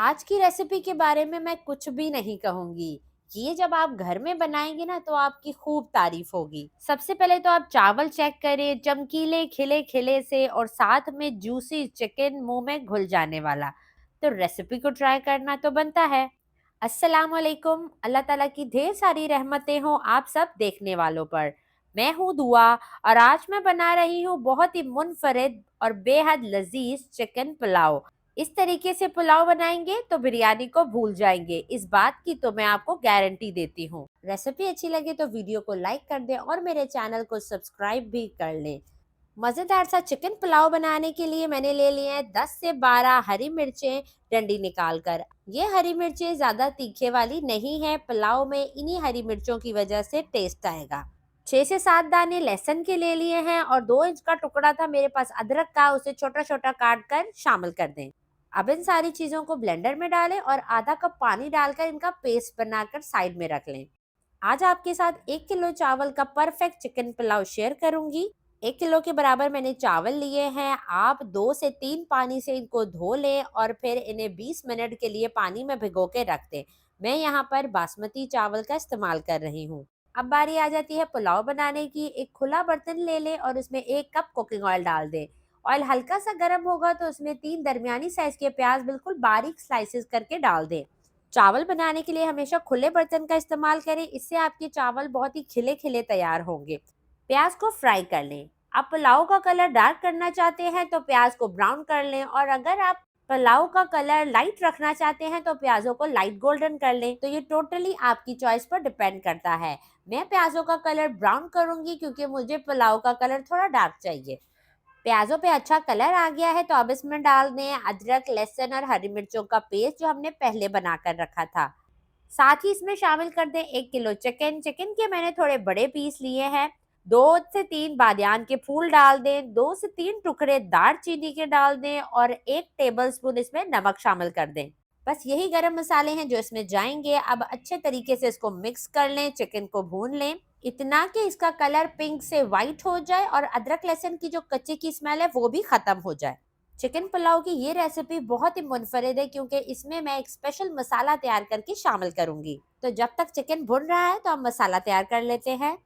आज की रेसिपी के बारे में मैं कुछ भी नहीं कहूंगी। ये जब आप घर में बनाएंगे ना तो आपकी खूब तारीफ होगी। सबसे पहले तो आप चावल चेक करें, चमकीले खिले खिले से और साथ में जूसी चिकन, मुंह में घुल जाने वाला। तो रेसिपी को ट्राई करना तो बनता है। अस्सलाम वालेकुम। अल्लाह ताला की ढेर सारी रहमतें हों आप सब देखने वालों पर। मैं हूँ दुआ और आज मैं बना रही हूँ बहुत ही मुनफरिद और बेहद लजीज चिकन पुलाव। इस तरीके से पुलाव बनाएंगे तो बिरयानी को भूल जाएंगे, इस बात की तो मैं आपको गारंटी देती हूँ। रेसिपी अच्छी लगे तो वीडियो को लाइक कर दें और मेरे चैनल को सब्सक्राइब भी कर लें। मजेदार सा चिकन पुलाव बनाने के लिए मैंने ले लिए हैं 10 से 12 हरी मिर्चें डंडी निकाल कर। ये हरी मिर्चें ज्यादा तीखे वाली नहीं है, पुलाव में इन्हीं हरी मिर्चों की वजह से टेस्ट आएगा। 6 से 7 दाने लहसुन के ले लिए हैं और 2 इंच का टुकड़ा था मेरे पास अदरक का, उसे छोटा छोटा काट कर शामिल कर दें। अब इन सारी चीजों को ब्लेंडर में डालें और आधा कप पानी डालकर इनका पेस्ट बनाकर साइड में रख लें। आज आपके साथ 1 किलो चावल का परफेक्ट चिकन पुलाव शेयर करूंगी। 1 किलो के बराबर मैंने चावल लिए हैं। आप 2 से 3 पानी से इनको धो लें और फिर इन्हें 20 मिनट के लिए पानी में भिगो के रख दें। मैं यहाँ पर बासमती चावल का इस्तेमाल कर रही हूँ। अब बारी आ जाती है पुलाव बनाने की। एक खुला बर्तन ले लें और उसमें 1 कप कुकिंग ऑयल डाल दें। ऑयल हल्का सा गर्म होगा तो उसमें 3 दरमियानी साइज के प्याज बिल्कुल बारीक स्लाइसेस करके डाल दें। चावल बनाने के लिए हमेशा खुले बर्तन का इस्तेमाल करें, इससे आपके चावल बहुत ही खिले खिले तैयार होंगे। प्याज को फ्राई कर लें। आप पुलाव का कलर डार्क करना चाहते हैं तो प्याज को ब्राउन कर लें, और अगर आप पुलाव का कलर लाइट रखना चाहते हैं तो प्याजों को लाइट गोल्डन कर लें। तो ये टोटली आपकी चॉइस पर डिपेंड करता है। मैं प्याजों का कलर ब्राउन करूंगी क्योंकि मुझे पुलाव का कलर थोड़ा डार्क चाहिए। प्याजों पे अच्छा कलर आ गया है तो अब इसमें डाल दें अदरक, लहसुन और हरी मिर्चों का पेस्ट जो हमने पहले बनाकर रखा था। साथ ही इसमें शामिल कर दें 1 किलो चिकन। चिकन के मैंने थोड़े बड़े पीस लिए हैं। 2 से 3 बादियान के फूल डाल दें। 2 से 3 टुकड़े दालचीनी के डाल दें और 1 टेबल स्पून इसमें नमक शामिल कर दें। बस यही गरम मसाले हैं जो इसमें जाएंगे। अब अच्छे तरीके से इसको मिक्स कर लें, चिकन को भून लें इतना कि इसका कलर पिंक से वाइट हो जाए और अदरक लहसुन की जो कच्चे की स्मेल है वो भी खत्म हो जाए। चिकन पुलाव की ये रेसिपी बहुत ही मुनफरिद है क्योंकि इसमें मैं एक स्पेशल मसाला तैयार करके शामिल करूंगी। तो जब तक चिकन भुन रहा है तो हम मसाला तैयार कर लेते हैं।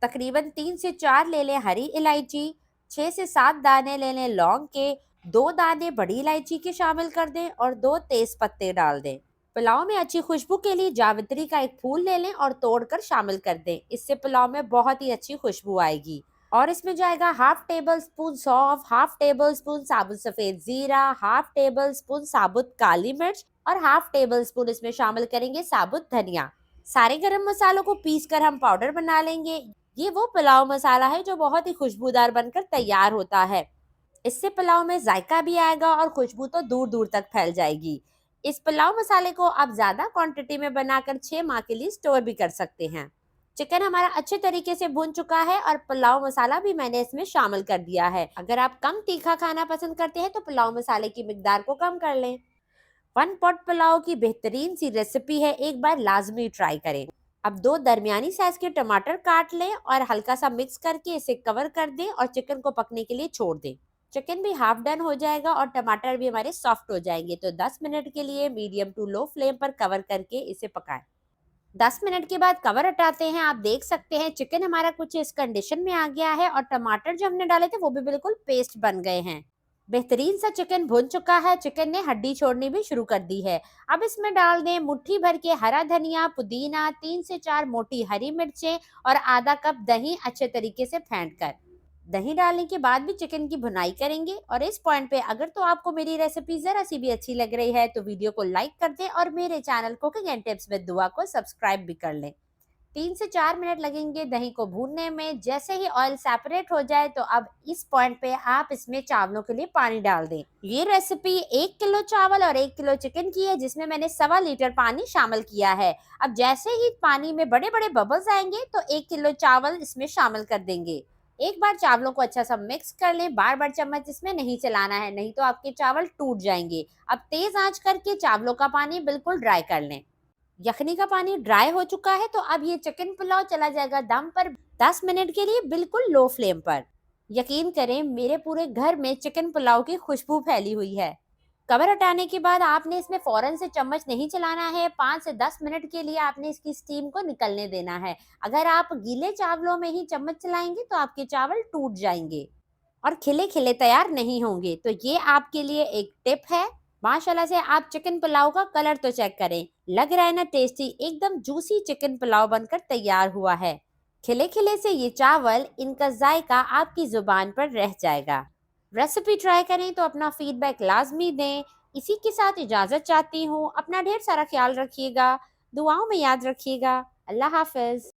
तकरीबन 3 से 4 ले लें हरी इलायची, 6 से 7 दाने ले लें लौंग के, 2 दाने बड़ी इलायची के शामिल कर दें और 2 तेज पत्ते डाल दें। पुलाव में अच्छी खुशबू के लिए जावित्री का एक फूल ले लें और तोड़कर शामिल कर दें, इससे पुलाव में बहुत ही अच्छी खुशबू आएगी। और इसमें जाएगा 1/2 टेबल स्पून सौंफ, 1/2 टेबल स्पून साबुत सफेद जीरा, 1/2 टेबल स्पून साबुत काली मिर्च और 1/2 टेबल स्पून इसमें शामिल करेंगे साबुत धनिया। सारे गरम मसालों को पीस कर हम पाउडर बना लेंगे। ये वो पुलाव मसाला है जो बहुत ही खुशबूदार बनकर तैयार होता है। इससे पुलाव में जायका भी आएगा और खुशबू तो दूर दूर तक फैल जाएगी। इस पुलाव मसाले को आप ज्यादा क्वांटिटी में बनाकर 6 माह के लिए स्टोर भी कर सकते हैं। चिकन हमारा अच्छे तरीके से भुन चुका है और पुलाव मसाला भी मैंने इसमें शामिल कर दिया है। अगर आप कम तीखा खाना पसंद करते हैं तो पुलाव मसाले की मिकदार को कम कर लें। 1 पॉट पुलाव की बेहतरीन सी रेसिपी है, एक बार लाजमी ट्राई करें। अब 2 दरमियानी साइज के टमाटर काट लें और हल्का सा मिक्स करके इसे कवर कर दें और चिकन को पकने के लिए छोड़ दें। चिकन भी हाफ डन हो जाएगा और टमाटर भी हमारे सॉफ्ट हो जाएंगे। तो 10 मिनट के लिए मीडियम टू लो फ्लेम पर कवर करके इसे पकाएं। 10 मिनट के बाद कवर हटाते हैं। आप देख सकते हैं चिकन हमारा कुछ इस कंडीशन में आ गया है और टमाटर जो हमने डाले थे वो भी बिल्कुल पेस्ट बन गए हैं। बेहतरीन सा चिकन भुन चुका है। चिकन ने हड्डी छोड़नी भी शुरू कर दी है। अब इसमें डाल दें मुट्ठी भर के हरा धनिया, पुदीना, 3 से 4 मोटी हरी मिर्चें और आधा कप दही अच्छे तरीके से फेंट कर। दही डालने के बाद भी चिकन की भुनाई करेंगे। और इस पॉइंट पे अगर तो आपको मेरी रेसिपी जरा सी भी अच्छी लग रही है तो वीडियो को लाइक कर दें और मेरे channel cooking and tips with दुआ को सब्सक्राइब भी कर लें। 3 से 4 मिनट लगेंगे दही को भूनने में। जैसे ही ऑयल सेपरेट हो जाए तो अब इस पॉइंट पे आप इसमें चावलों के लिए पानी डाल दें। ये रेसिपी 1 किलो चावल और 1 किलो चिकन की है जिसमें मैंने 1.25 लीटर पानी शामिल किया है। अब जैसे ही पानी में बड़े बड़े बबल्स आएंगे तो 1 किलो चावल इसमें शामिल कर देंगे। एक बार चावलों को अच्छा सा मिक्स कर लें। बार बार चम्मच इसमें नहीं चलाना है, नहीं तो आपके चावल टूट जाएंगे। अब तेज आंच करके चावलों का पानी बिल्कुल ड्राई कर लें। यखनी का पानी ड्राई हो चुका है तो अब ये चिकन पुलाव चला जाएगा दम पर 10 मिनट के लिए बिल्कुल लो फ्लेम पर। यकीन करें मेरे पूरे घर में चिकन पुलाव की खुशबू फैली हुई है। कवर हटाने के बाद आपने इसमें फ़ौरन से चम्मच नहीं चलाना है, 5 से 10 मिनट के लिए आपने इसकी स्टीम को निकलने देना है। अगर आप गीले चावलों में ही चम्मच चलाएँगे तो आपके चावल टूट जाएँगे और खिले-खिले तैयार नहीं होंगे। तो ये आपके लिए एक टिप है। माशाल्लाह से आप चिकन पुलाव का कलर तो चेक करें। लग रहा है ना टेस्टी, एकदम जूसी चिकन पुलाव बनकर तैयार हुआ है। खिले-खिले से ये चावल, इनका ज़ायका आपकी ज़ुबान पर रह जाएगा। रेसिपी ट्राई करें तो अपना फीडबैक लाज़मी दें। इसी के साथ इजाज़त चाहती हूँ। अपना ढेर सारा ख़्याल रखिएगा। दुआओं में याद रखिएगा। अल्लाह हाफ़िज़।